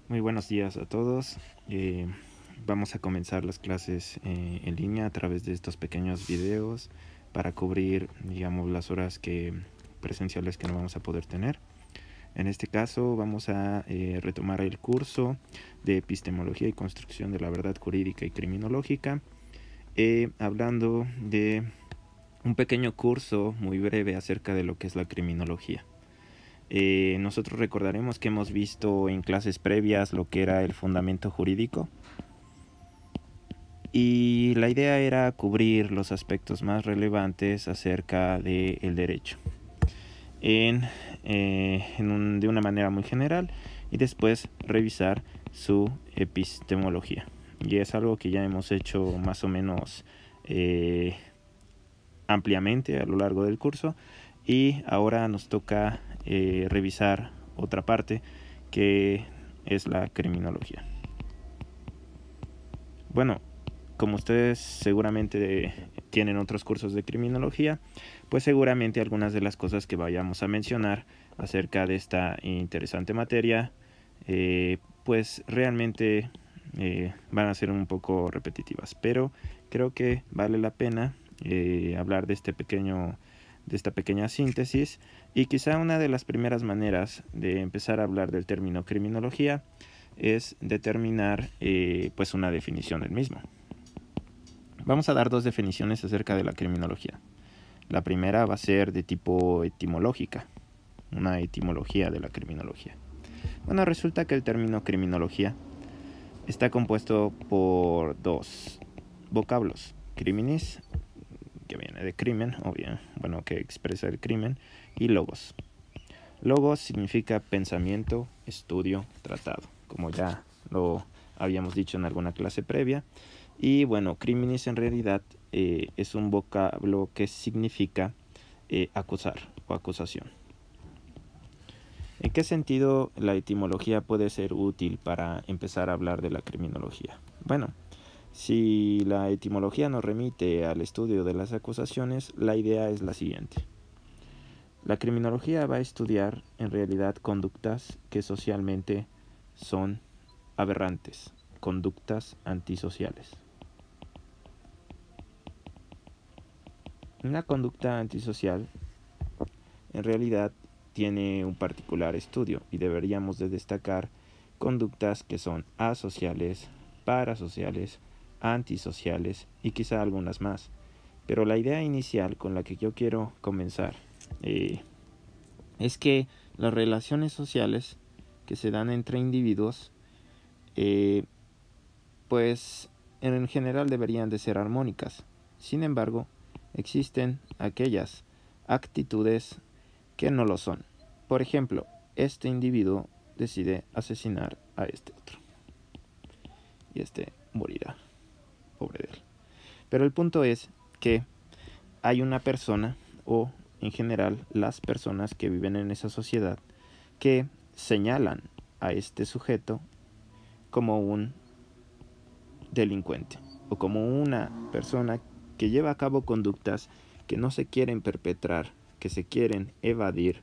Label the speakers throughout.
Speaker 1: Muy buenos días a todos. Vamos a comenzar las clases en línea a través de estos pequeños videos para cubrir, digamos, las horas presenciales que no vamos a poder tener. En este caso vamos a retomar el curso de Epistemología y Construcción de la Verdad Jurídica y Criminológica, hablando de un pequeño curso muy breve acerca de lo que es la criminología. Nosotros recordaremos que hemos visto en clases previas lo que era el fundamento jurídico y la idea era cubrir los aspectos más relevantes acerca del derecho de una manera muy general y después revisar su epistemología. Y es algo que ya hemos hecho más o menos ampliamente a lo largo del curso, y ahora nos toca revisar otra parte que es la criminología. Bueno, como ustedes seguramente tienen otros cursos de criminología, pues seguramente algunas de las cosas que vayamos a mencionar acerca de esta interesante materia pues realmente van a ser un poco repetitivas, pero creo que vale la pena hablar de esta pequeña síntesis. Y quizá una de las primeras maneras de empezar a hablar del término criminología es determinar pues una definición del mismo. Vamos a dar dos definiciones acerca de la criminología. La primera va a ser de tipo etimológica, una etimología de la criminología. Bueno, resulta que el término criminología está compuesto por dos vocablos: criminis, que viene de crimen, o bien, bueno, que expresa el crimen, y logos. Logos significa pensamiento, estudio, tratado, como ya lo habíamos dicho en alguna clase previa. Y bueno, criminis en realidad es un vocablo que significa acusar o acusación. ¿En qué sentido la etimología puede ser útil para empezar a hablar de la criminología? Bueno, si la etimología nos remite al estudio de las acusaciones, la idea es la siguiente. La criminología va a estudiar en realidad conductas que socialmente son aberrantes, conductas antisociales. Una conducta antisocial en realidad tiene un particular estudio y deberíamos de destacar conductas que son asociales, parasociales, antisociales y quizá algunas más. Pero la idea inicial con la que yo quiero comenzar es que las relaciones sociales que se dan entre individuos pues en general deberían de ser armónicas. Sin embargo, existen aquellas actitudes que no lo son. Por ejemplo, este individuo decide asesinar a este otro y este morirá, pobre de él. Pero el punto es que hay una persona, o en general las personas que viven en esa sociedad, que señalan a este sujeto como un delincuente o como una persona que lleva a cabo conductas que no se quieren perpetrar, que se quieren evadir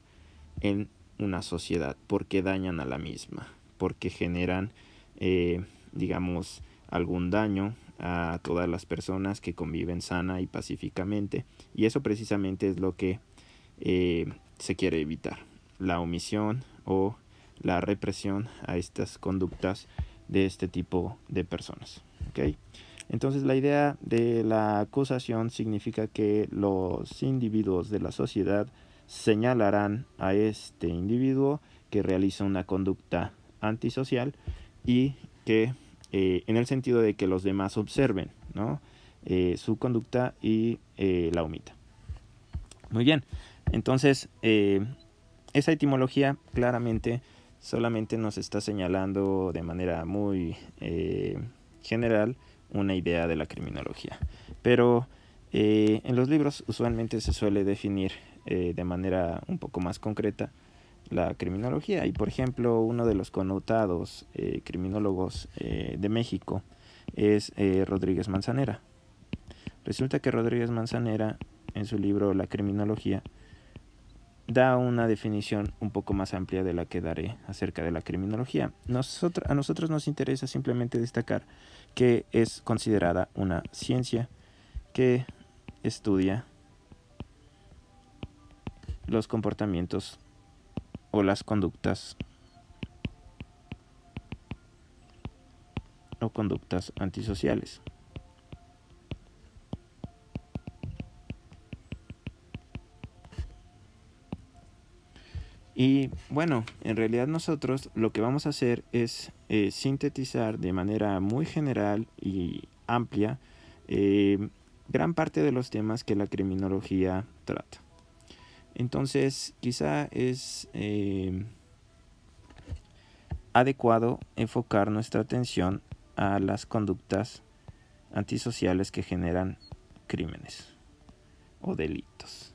Speaker 1: en una sociedad porque dañan a la misma, porque generan digamos algún daño a todas las personas que conviven sana y pacíficamente, y eso precisamente es lo que se quiere evitar: la omisión o la represión a estas conductas de este tipo de personas. ¿Okay? Entonces la idea de la acusación significa que los individuos de la sociedad señalarán a este individuo que realiza una conducta antisocial y que en el sentido de que los demás observen, ¿no? Su conducta y la omita. Muy bien, entonces esa etimología claramente solamente nos está señalando de manera muy general una idea de la criminología, pero en los libros usualmente se suele definir de manera un poco más concreta la criminología. Y por ejemplo, uno de los connotados criminólogos de México es Rodríguez Manzanera. Resulta que Rodríguez Manzanera, en su libro La Criminología, da una definición un poco más amplia de la que daré acerca de la criminología. A nosotros nos interesa simplemente destacar que es considerada una ciencia que estudia los comportamientos o las conductas o conductas antisociales. Y bueno, en realidad nosotros lo que vamos a hacer es sintetizar de manera muy general y amplia gran parte de los temas que la criminología trata. Entonces, quizá es adecuado enfocar nuestra atención a las conductas antisociales que generan crímenes o delitos.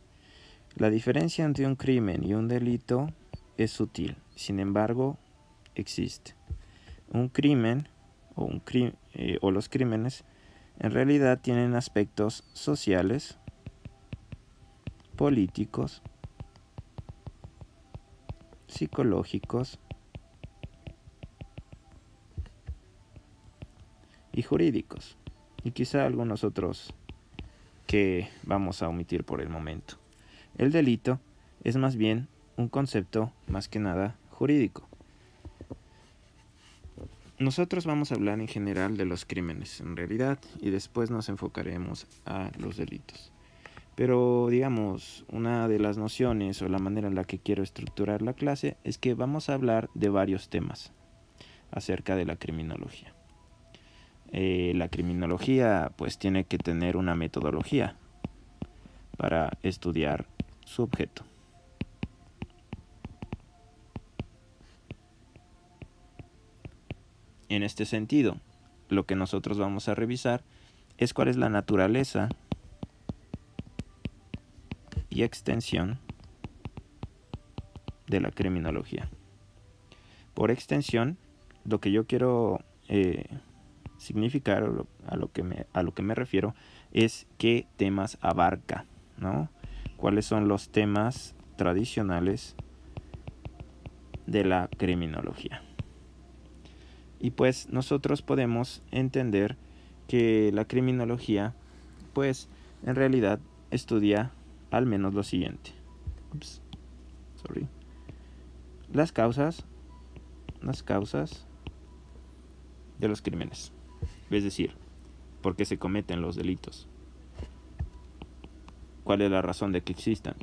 Speaker 1: La diferencia entre un crimen y un delito es sutil, sin embargo, existe. Un crimen o los crímenes en realidad tienen aspectos sociales, políticos, psicológicos y jurídicos, y quizá algunos otros que vamos a omitir por el momento. El delito es más bien un concepto más que nada jurídico. Nosotros vamos a hablar en general de los crímenes en realidad y después nos enfocaremos a los delitos. Pero digamos, una de las nociones o la manera en la que quiero estructurar la clase es que vamos a hablar de varios temas acerca de la criminología. La criminología pues tiene que tener una metodología para estudiar su objeto. En este sentido, lo que nosotros vamos a revisar es cuál es la naturaleza y extensión de la criminología. Por extensión, lo que yo quiero significar, a lo que me refiero, es qué temas abarca, ¿no? Cuáles son los temas tradicionales de la criminología. Y pues nosotros podemos entender que la criminología, pues en realidad estudia al menos lo siguiente. Las causas de los crímenes. Es decir, ¿por qué se cometen los delitos? ¿Cuál es la razón de que existan?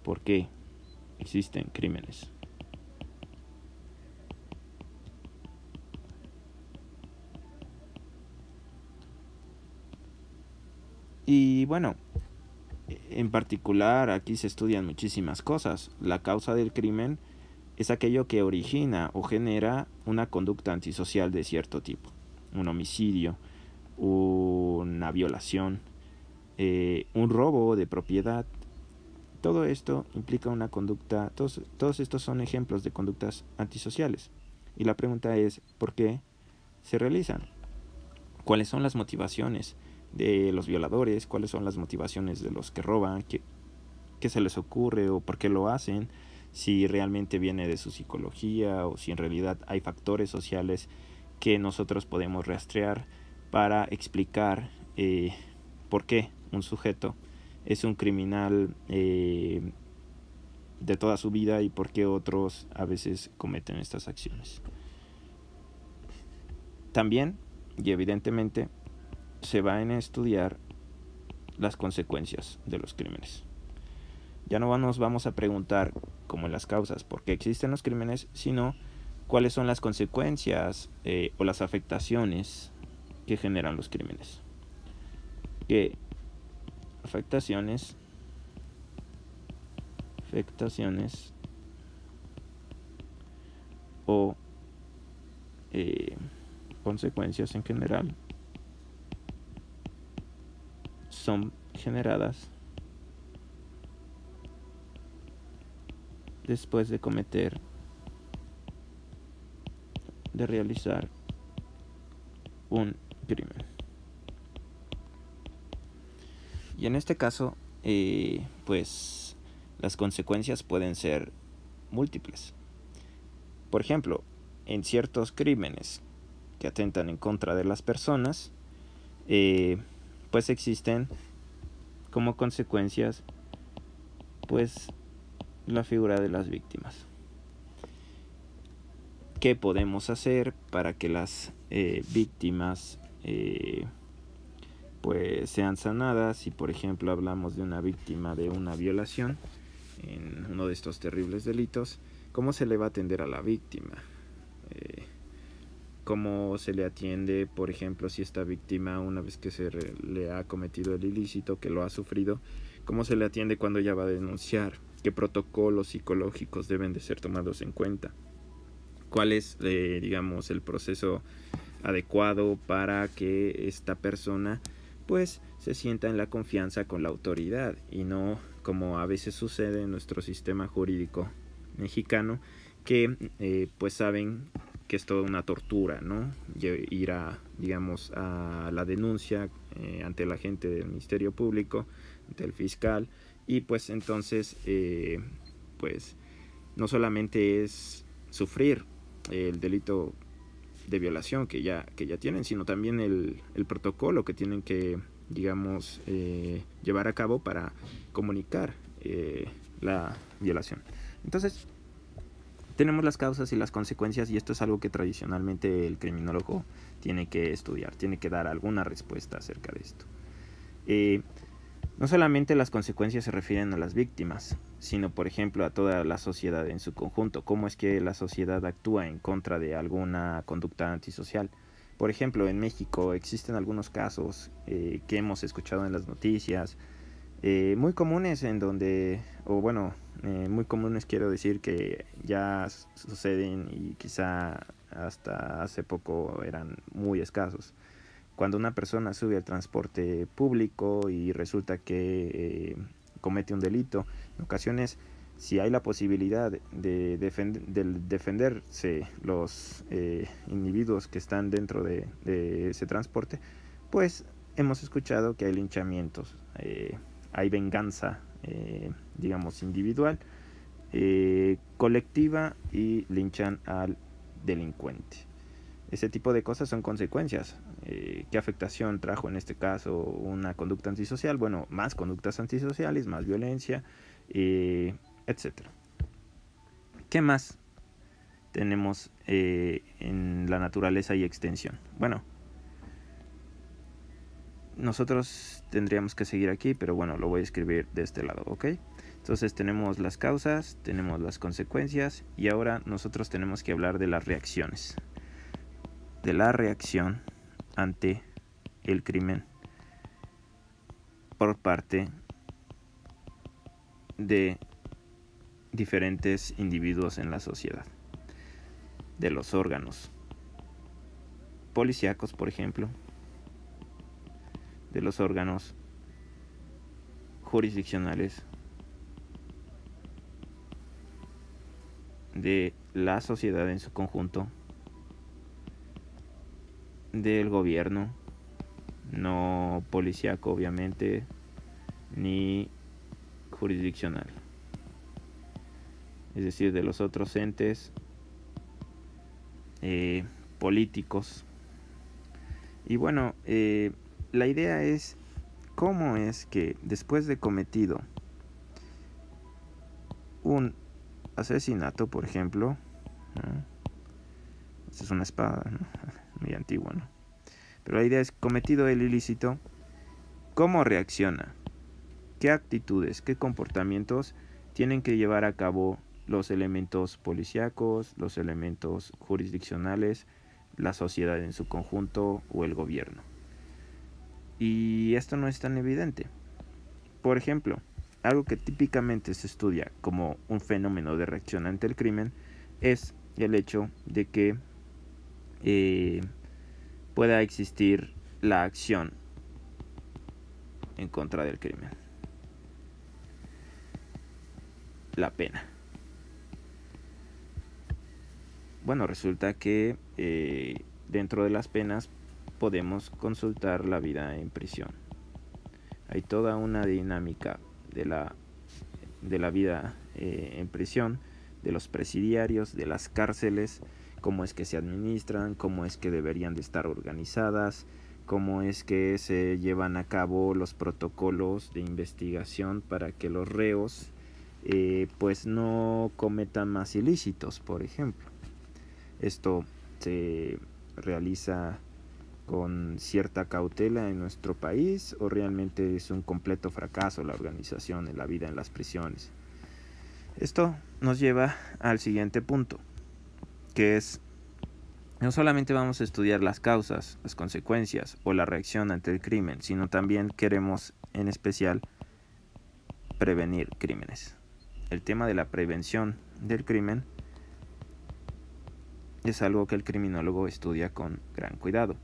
Speaker 1: ¿Por qué existen crímenes? Y bueno, en particular aquí se estudian muchísimas cosas. La causa del crimen es aquello que origina o genera una conducta antisocial de cierto tipo. Un homicidio, una violación, un robo de propiedad. Todo esto implica una conducta, todos estos son ejemplos de conductas antisociales. Y la pregunta es, ¿por qué se realizan? ¿Cuáles son las motivaciones de los violadores? ¿Cuáles son las motivaciones de los que roban? ¿Qué se les ocurre o por qué lo hacen? Si realmente viene de su psicología o si en realidad hay factores sociales que nosotros podemos rastrear para explicar por qué un sujeto es un criminal de toda su vida y por qué otros a veces cometen estas acciones. También, y evidentemente, se van a estudiar las consecuencias de los crímenes. Ya no nos vamos a preguntar, como en las causas, por qué existen los crímenes, sino cuáles son las consecuencias o las afectaciones que generan los crímenes. ¿Qué afectaciones o consecuencias en general son generadas después de realizar un crimen? Y en este caso, pues las consecuencias pueden ser múltiples. Por ejemplo, en ciertos crímenes que atentan en contra de las personas, pues existen como consecuencias pues la figura de las víctimas. ¿Qué podemos hacer para que las víctimas pues sean sanadas? Si por ejemplo hablamos de una víctima de una violación en uno de estos terribles delitos, ¿cómo se le va a atender a la víctima? ¿Cómo se le atiende, por ejemplo, si esta víctima, una vez que se le ha cometido el ilícito, que lo ha sufrido, cómo se le atiende cuando ella va a denunciar? ¿Qué protocolos psicológicos deben de ser tomados en cuenta? ¿Cuál es, digamos, el proceso adecuado para que esta persona pues se sienta en la confianza con la autoridad y no como a veces sucede en nuestro sistema jurídico mexicano, que pues saben que es toda una tortura, ¿no? Ir a, digamos, a la denuncia ante la gente del Ministerio Público, ante el fiscal, y pues entonces pues no solamente es sufrir el delito de violación que ya tienen, sino también el protocolo que tienen que, digamos, llevar a cabo para comunicar la violación. Entonces, tenemos las causas y las consecuencias, y esto es algo que tradicionalmente el criminólogo tiene que estudiar, tiene que dar alguna respuesta acerca de esto. No solamente las consecuencias se refieren a las víctimas, sino por ejemplo a toda la sociedad en su conjunto. ¿Cómo es que la sociedad actúa en contra de alguna conducta antisocial? Por ejemplo, en México existen algunos casos que hemos escuchado en las noticias, muy comunes en donde, muy comunes quiero decir que ya suceden y quizá hasta hace poco eran muy escasos. Cuando una persona sube al transporte público y resulta que comete un delito, en ocasiones, si hay la posibilidad de defenderse los individuos que están dentro de ese transporte, pues hemos escuchado que hay linchamientos, hay venganza, digamos, individual, colectiva, y linchan al delincuente. Ese tipo de cosas son consecuencias. ¿Qué afectación trajo en este caso una conducta antisocial? Bueno, más conductas antisociales, más violencia, etc. ¿Qué más tenemos en la naturaleza y extensión? Bueno, nosotros tendríamos que seguir aquí, pero bueno, lo voy a escribir de este lado, ¿ok? Entonces tenemos las causas, tenemos las consecuencias, y ahora nosotros tenemos que hablar de las reacciones. De la reacción ante el crimen por parte de diferentes individuos en la sociedad, de los órganos policíacos, por ejemplo, de los órganos jurisdiccionales, de la sociedad en su conjunto, del gobierno, no policíaco obviamente, ni jurisdiccional, es decir, de los otros entes políticos. Y bueno, la idea es cómo es que después de cometido un asesinato, por ejemplo, ¿no? Esta es una espada, ¿no? Muy antigua, ¿no? Pero la idea es, cometido el ilícito, ¿cómo reacciona? ¿Qué actitudes, qué comportamientos tienen que llevar a cabo los elementos policíacos, los elementos jurisdiccionales, la sociedad en su conjunto o el gobierno? Y esto no es tan evidente. Por ejemplo, algo que típicamente se estudia como un fenómeno de reacción ante el crimen es el hecho de que pueda existir la acción en contra del crimen. La pena. Bueno, resulta que dentro de las penas podemos consultar la vida en prisión. Hay toda una dinámica de la vida en prisión, de los presidiarios, de las cárceles, cómo es que se administran, cómo es que deberían de estar organizadas, cómo es que se llevan a cabo los protocolos de investigación para que los reos pues no cometan más ilícitos, por ejemplo. Esto se realiza con cierta cautela en nuestro país, o realmente es un completo fracaso la organización en la vida en las prisiones. Esto nos lleva al siguiente punto, que es: no solamente vamos a estudiar las causas, las consecuencias o la reacción ante el crimen, sino también queremos en especial prevenir crímenes. El tema de la prevención del crimen es algo que el criminólogo estudia con gran cuidado.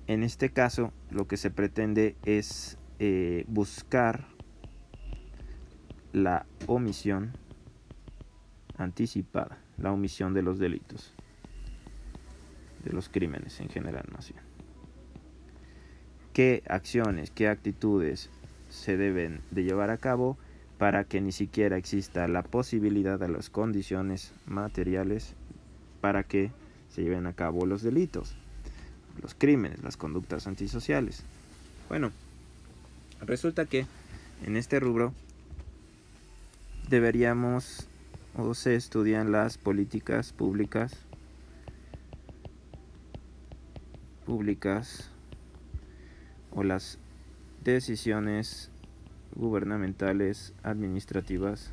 Speaker 1: En este caso, lo que se pretende es buscar la omisión anticipada, la omisión de los delitos, de los crímenes en general, más bien. ¿Qué acciones, qué actitudes se deben de llevar a cabo para que ni siquiera exista la posibilidad de las condiciones materiales para que se lleven a cabo los delitos, los crímenes, las conductas antisociales? Bueno, resulta que en este rubro deberíamos o se estudian las políticas públicas o las decisiones gubernamentales administrativas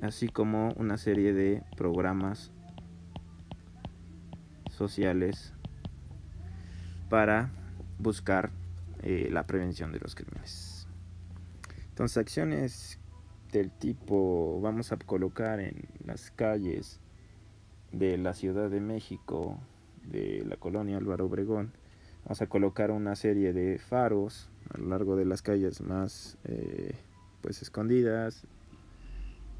Speaker 1: así como una serie de programas sociales para buscar la prevención de los crímenes. Entonces, acciones del tipo, vamos a colocar en las calles de la Ciudad de México, de la colonia Álvaro Obregón, vamos a colocar una serie de faros a lo largo de las calles más pues escondidas,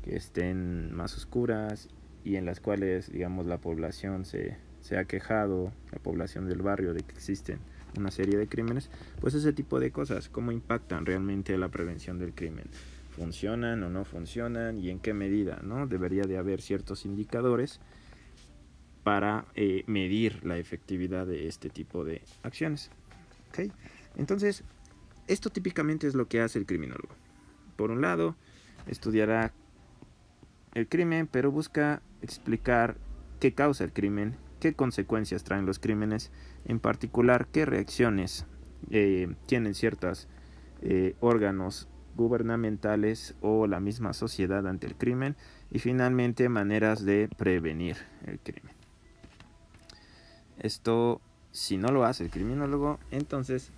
Speaker 1: que estén más oscuras y en las cuales, digamos, la población se ha quejado, la población del barrio, de que existen una serie de crímenes. Pues ese tipo de cosas, ¿cómo impactan realmente la prevención del crimen? ¿Funcionan o no funcionan? ¿Y en qué medida, no? Debería de haber ciertos indicadores para medir la efectividad de este tipo de acciones. ¿Okay? Entonces, esto típicamente es lo que hace el criminólogo. Por un lado, estudiará el crimen, pero busca explicar qué causa el crimen, qué consecuencias traen los crímenes, en particular qué reacciones tienen ciertos órganos gubernamentales o la misma sociedad ante el crimen, y finalmente maneras de prevenir el crimen. Esto, si no lo hace el criminólogo, entonces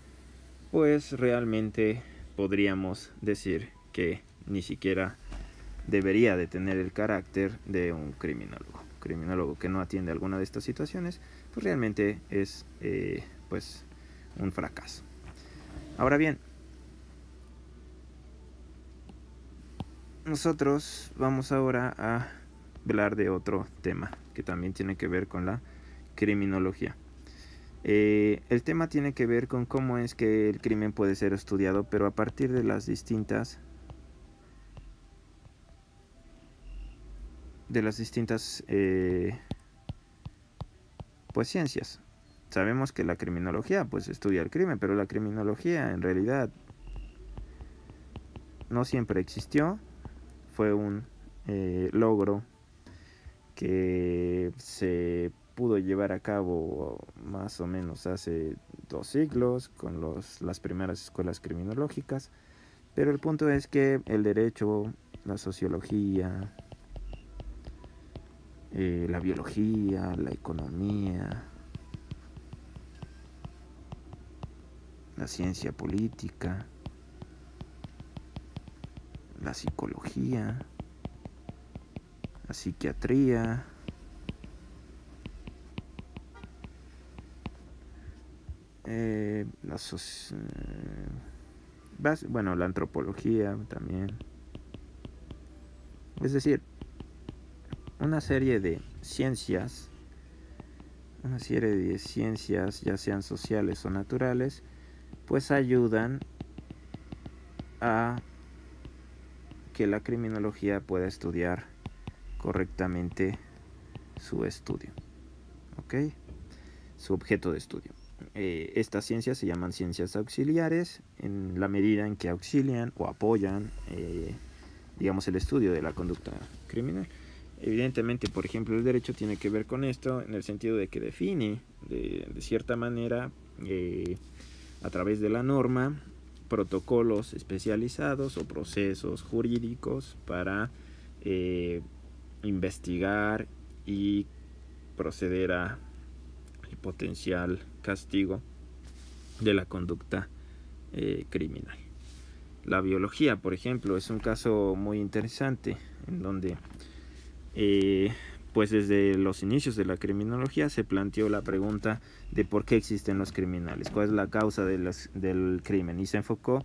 Speaker 1: pues realmente podríamos decir que ni siquiera debería de tener el carácter de un criminólogo. Un criminólogo que no atiende alguna de estas situaciones, pues realmente es pues un fracaso. Ahora bien, nosotros vamos ahora a hablar de otro tema que también tiene que ver con la criminología. El tema tiene que ver con cómo es que el crimen puede ser estudiado, pero a partir de las distintas pues ciencias. Sabemos que la criminología pues estudia el crimen, pero la criminología en realidad no siempre existió. Fue un logro que se pudo llevar a cabo más o menos hace 2 siglos con las primeras escuelas criminológicas, pero el punto es que el derecho, la sociología, la biología, la economía, la ciencia política, la psicología, la psiquiatría, la antropología también. Es decir, una serie de ciencias una serie de ciencias, ya sean sociales o naturales, pues ayudan a que la criminología pueda estudiar correctamente su estudio, ¿ok? Su objeto de estudio. Estas ciencias se llaman ciencias auxiliares en la medida en que auxilian o apoyan, digamos, el estudio de la conducta criminal. Evidentemente, por ejemplo, el derecho tiene que ver con esto en el sentido de que define de cierta manera a través de la norma protocolos especializados o procesos jurídicos para investigar y proceder a el potencial castigo de la conducta criminal. La biología, por ejemplo, es un caso muy interesante en donde pues desde los inicios de la criminología se planteó la pregunta de por qué existen los criminales, cuál es la causa del crimen, y se enfocó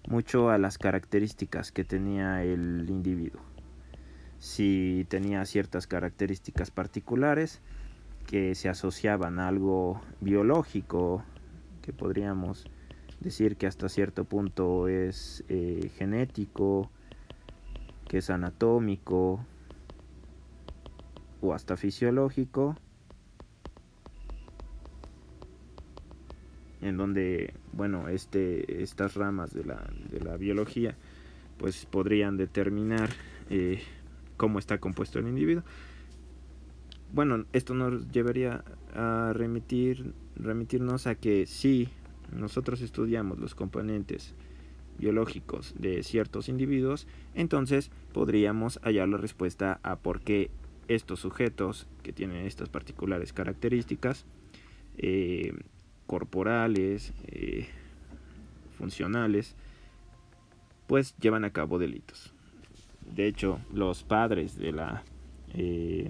Speaker 1: mucho a las características que tenía el individuo. Si tenía ciertas características particulares que se asociaban a algo biológico, que podríamos decir que hasta cierto punto es genético, que es anatómico o hasta fisiológico, en donde, bueno, estas ramas de la biología pues podrían determinar cómo está compuesto el individuo. Bueno, esto nos llevaría a remitirnos a que si nosotros estudiamos los componentes biológicos de ciertos individuos, entonces podríamos hallar la respuesta a por qué estos sujetos que tienen estas particulares características corporales, funcionales, pues llevan a cabo delitos. De hecho, los padres de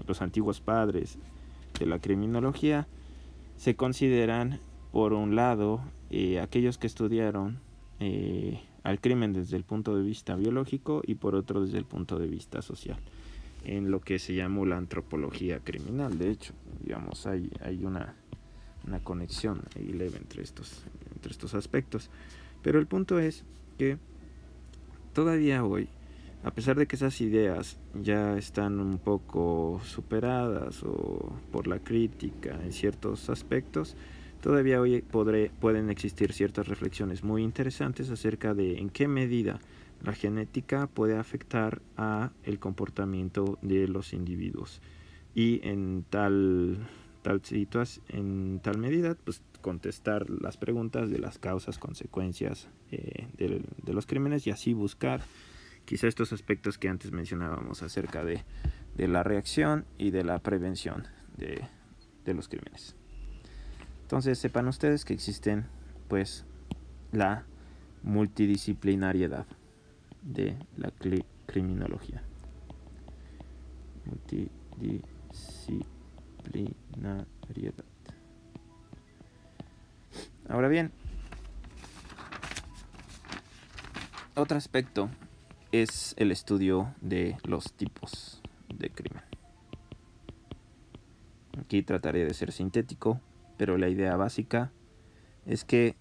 Speaker 1: los antiguos padres de la criminología se consideran, por un lado, aquellos que estudiaron al crimen desde el punto de vista biológico y por otro desde el punto de vista social, en lo que se llamó la antropología criminal. De hecho, digamos, hay una conexión leve entre estos aspectos. Pero el punto es que todavía hoy, a pesar de que esas ideas ya están un poco superadas o por la crítica en ciertos aspectos, todavía hoy pueden existir ciertas reflexiones muy interesantes acerca de en qué medida la genética puede afectar a el comportamiento de los individuos, y en tal medida, pues contestar las preguntas de las causas, consecuencias de los crímenes, y así buscar quizá estos aspectos que antes mencionábamos acerca de la reacción y de la prevención de los crímenes. Entonces sepan ustedes que existen pues la multidisciplinariedad de la criminología. Multidisciplinariedad. Ahora bien, otro aspecto es el estudio de los tipos de crimen. Aquí trataré de ser sintético, pero la idea básica es que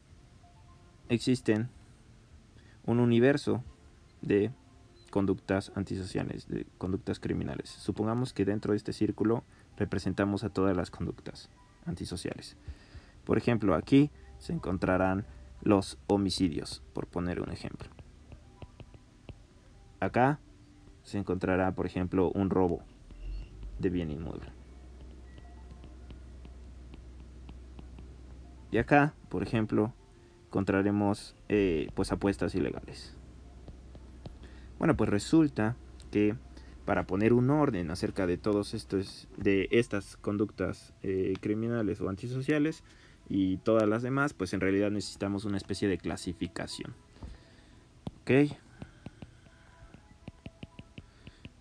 Speaker 1: existen un universo de conductas antisociales, de conductas criminales. Supongamos que dentro de este círculo representamos a todas las conductas antisociales. Por ejemplo, aquí se encontrarán los homicidios, por poner un ejemplo. Acá se encontrará, por ejemplo, un robo de bien inmueble. Y acá, por ejemplo, encontraremos pues apuestas ilegales. Bueno, pues resulta que para poner un orden acerca de estas conductas criminales o antisociales y todas las demás, pues en realidad necesitamos una especie de clasificación. ¿Ok?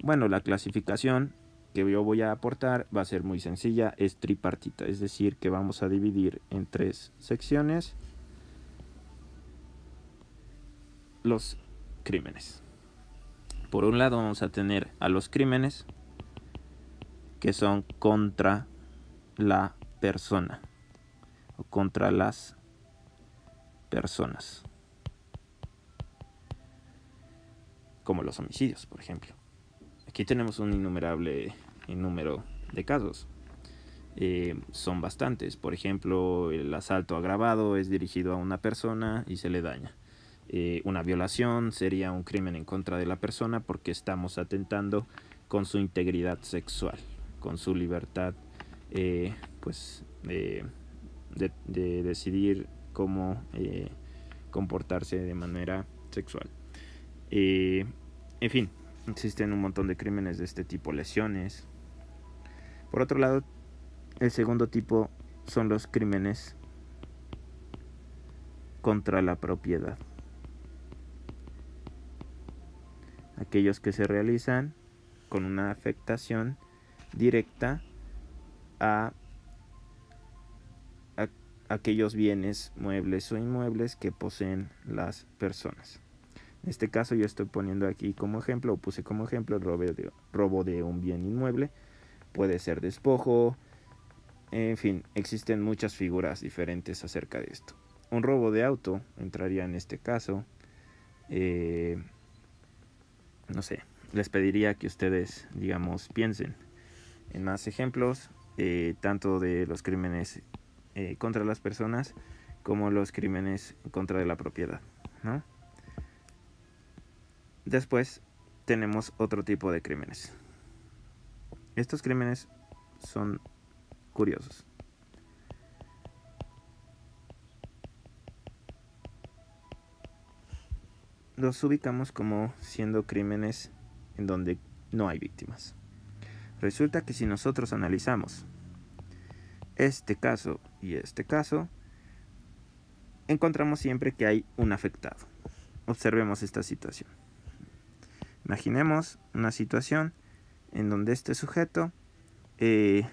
Speaker 1: Bueno, la clasificación que yo voy a aportar va a ser muy sencilla, es tripartita, es decir, que vamos a dividir en 3 secciones los crímenes. Por un lado vamos a tener a los crímenes que son contra la persona o contra las personas, como los homicidios, por ejemplo. Aquí tenemos un innumerable número de casos. Son bastantes. Por ejemplo, el asalto agravado es dirigido a una persona y se le daña. Una violación sería un crimen en contra de la persona porque estamos atentando con su integridad sexual, con su libertad pues de decidir cómo comportarse de manera sexual. En fin, existen un montón de crímenes de este tipo, lesiones. Por otro lado, el segundo tipo son los crímenes contra la propiedad. Aquellos que se realizan con una afectación directa a aquellos bienes muebles o inmuebles que poseen las personas. En este caso yo estoy poniendo aquí como ejemplo, o puse como ejemplo el robo de un bien inmueble. Puede ser despojo, en fin, existen muchas figuras diferentes acerca de esto. Un robo de auto entraría en este caso. No sé, les pediría que ustedes, digamos, piensen en más ejemplos, tanto de los crímenes contra las personas como los crímenes contra de la propiedad, ¿no? Después tenemos otro tipo de crímenes. Estos crímenes son curiosos. Los ubicamos como siendo crímenes en donde no hay víctimas. Resulta que si nosotros analizamos este caso y este caso, encontramos siempre que hay un afectado. Observemos esta situación. Imaginemos una situación en donde este sujeto es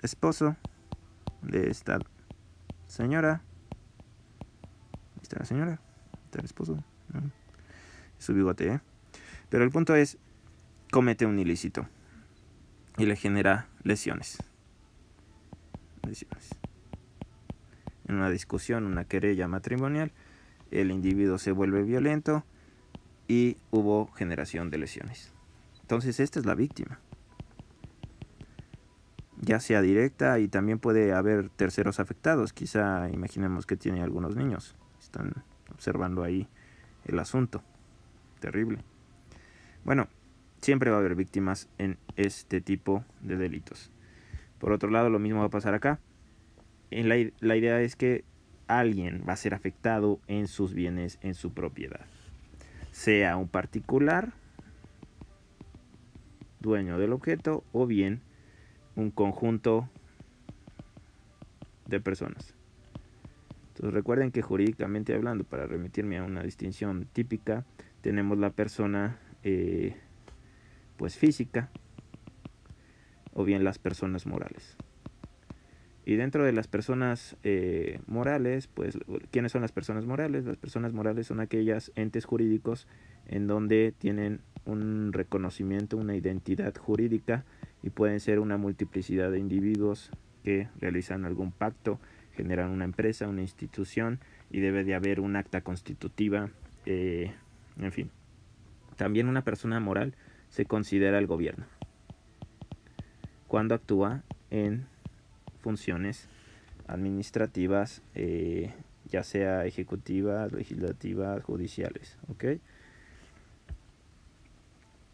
Speaker 1: esposo de esta señora. Ahí está la señora, está el esposo, su bigote, Pero el punto es, comete un ilícito y le genera lesiones. En una discusión, una querella matrimonial, el individuo se vuelve violento y hubo generación de lesiones. Entonces esta es la víctima, ya sea directa, y también puede haber terceros afectados. Quizá imaginemos que tiene algunos niños, están observando ahí el asunto. Terrible. Bueno, siempre va a haber víctimas en este tipo de delitos. Por otro lado, lo mismo va a pasar acá. La idea es que alguien va a ser afectado en sus bienes, en su propiedad. Sea un particular, dueño del objeto, o bien un conjunto de personas. Entonces recuerden que jurídicamente hablando, para remitirme a una distinción típica, tenemos la persona pues física, o bien las personas morales. Y dentro de las personas morales, pues, ¿quiénes son las personas morales? Las personas morales son aquellas entes jurídicos en donde tienen un reconocimiento, una identidad jurídica, y pueden ser una multiplicidad de individuos que realizan algún pacto, generan una empresa, una institución, y debe de haber un acta constitutiva, en fin. También una persona moral se considera el gobierno cuando actúa en funciones administrativas, ya sea ejecutivas, legislativas, judiciales, ¿ok?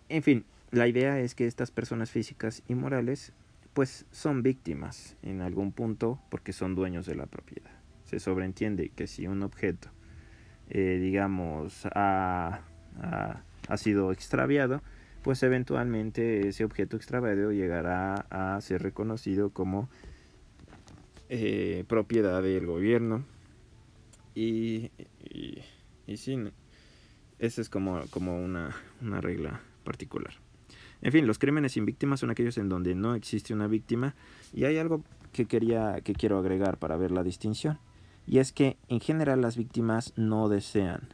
Speaker 1: En fin, la idea es que estas personas físicas y morales pues son víctimas en algún punto porque son dueños de la propiedad. Se sobreentiende que si un objeto, digamos, ha sido extraviado, pues eventualmente ese objeto extraviado llegará a ser reconocido como propiedad del gobierno. Y sí, esa es como una regla particular. En fin, los crímenes sin víctimas son aquellos en donde no existe una víctima. Y hay algo que quiero agregar para ver la distinción, y es que en general las víctimas no desean,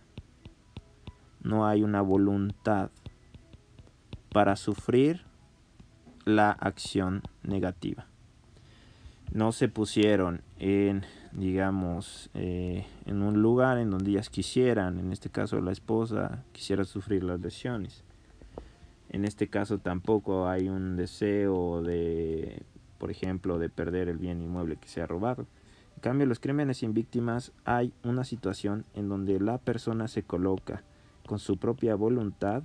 Speaker 1: no hay una voluntad para sufrir la acción negativa. No se pusieron en, digamos, en un lugar en donde ellas quisieran, en este caso la esposa, quisiera sufrir las lesiones. En este caso tampoco hay un deseo de, por ejemplo, de perder el bien inmueble que se ha robado. En cambio, los crímenes sin víctimas hay una situación en donde la persona se coloca con su propia voluntad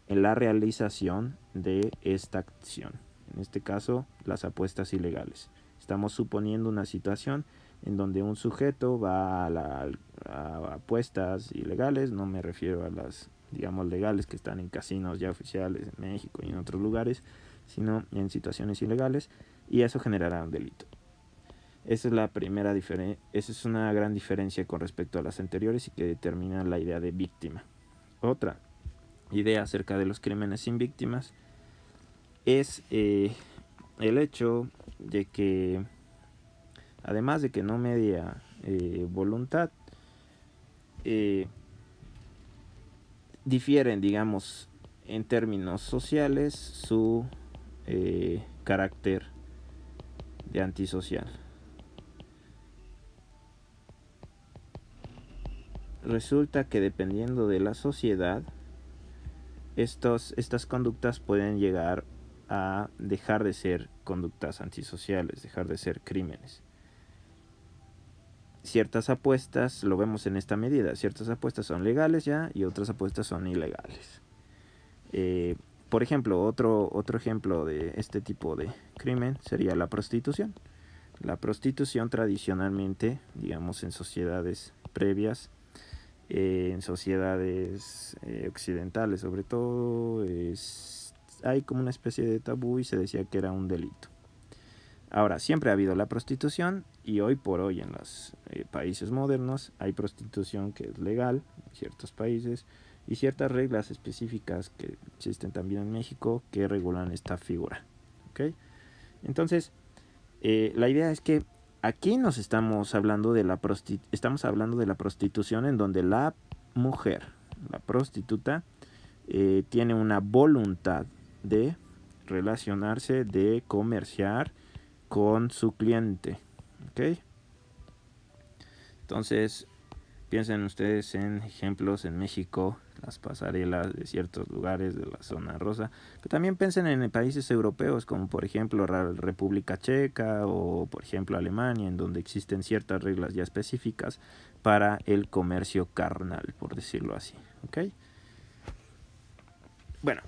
Speaker 1: en la realización de esta acción. En este caso, las apuestas ilegales. Estamos suponiendo una situación en donde un sujeto va a apuestas ilegales, no me refiero a las, digamos, legales que están en casinos ya oficiales en México y en otros lugares, sino en situaciones ilegales, y eso generará un delito. Esa es la primera diferencia, esa es una gran diferencia con respecto a las anteriores y que determina la idea de víctima. Otra idea acerca de los crímenes sin víctimas es el hecho de que, además de que no media voluntad, difieren, digamos, en términos sociales su carácter de antisocial. Resulta que dependiendo de la sociedad, estas conductas pueden llegar a dejar de ser conductas antisociales, dejar de ser crímenes. Ciertas apuestas, lo vemos en esta medida, ciertas apuestas son legales ya y otras apuestas son ilegales. Por ejemplo, otro ejemplo de este tipo de crimen sería la prostitución. La prostitución tradicionalmente, digamos en sociedades previas, en sociedades occidentales sobre todo, hay como una especie de tabú y se decía que era un delito. Ahora, siempre ha habido la prostitución y hoy por hoy en los países modernos hay prostitución que es legal en ciertos países y ciertas reglas específicas que existen también en México que regulan esta figura. ¿Okay? Entonces, la idea es que aquí nos estamos hablando de la prostitución en donde la mujer, la prostituta, tiene una voluntad de relacionarse, de comerciar con su cliente. ¿Okay? Entonces, piensen ustedes en ejemplos en México, las pasarelas de ciertos lugares de la zona rosa, pero también piensen en países europeos como por ejemplo la República Checa o por ejemplo Alemania, en donde existen ciertas reglas ya específicas para el comercio carnal, por decirlo así. ¿Okay? Bueno,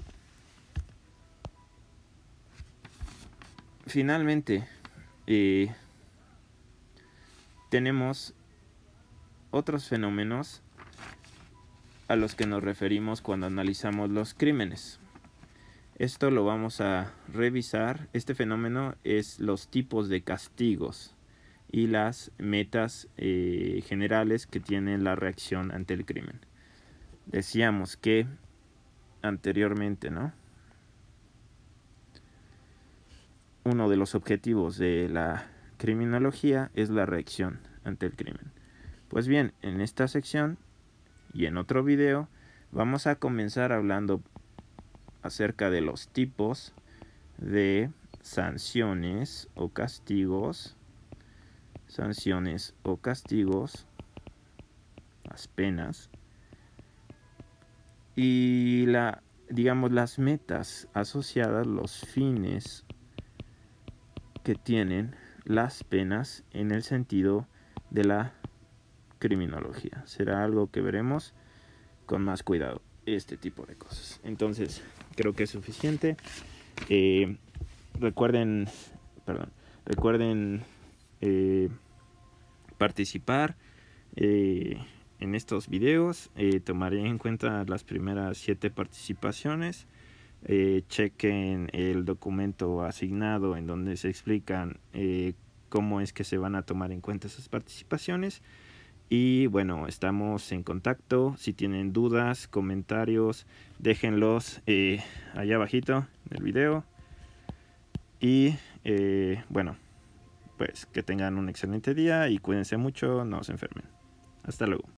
Speaker 1: finalmente tenemos otros fenómenos a los que nos referimos cuando analizamos los crímenes. Esto lo vamos a revisar. Este fenómeno es los tipos de castigos y las metas generales que tiene la reacción ante el crimen. Decíamos que anteriormente, ¿no? Uno de los objetivos de la criminología es la reacción ante el crimen. Pues bien, en esta sección y en otro video vamos a comenzar hablando acerca de los tipos de sanciones o castigos, las penas y digamos las metas asociadas, los fines que tienen las penas en el sentido de la criminología. Será algo que veremos con más cuidado, este tipo de cosas. Entonces, creo que es suficiente. Recuerden participar en estos videos. Tomaré en cuenta las primeras 7 participaciones. Chequen el documento asignado en donde se explican cómo es que se van a tomar en cuenta esas participaciones. Y bueno, estamos en contacto. Si tienen dudas, comentarios, déjenlos allá abajito en el video. Y bueno, pues que tengan un excelente día y cuídense mucho, no se enfermen. Hasta luego.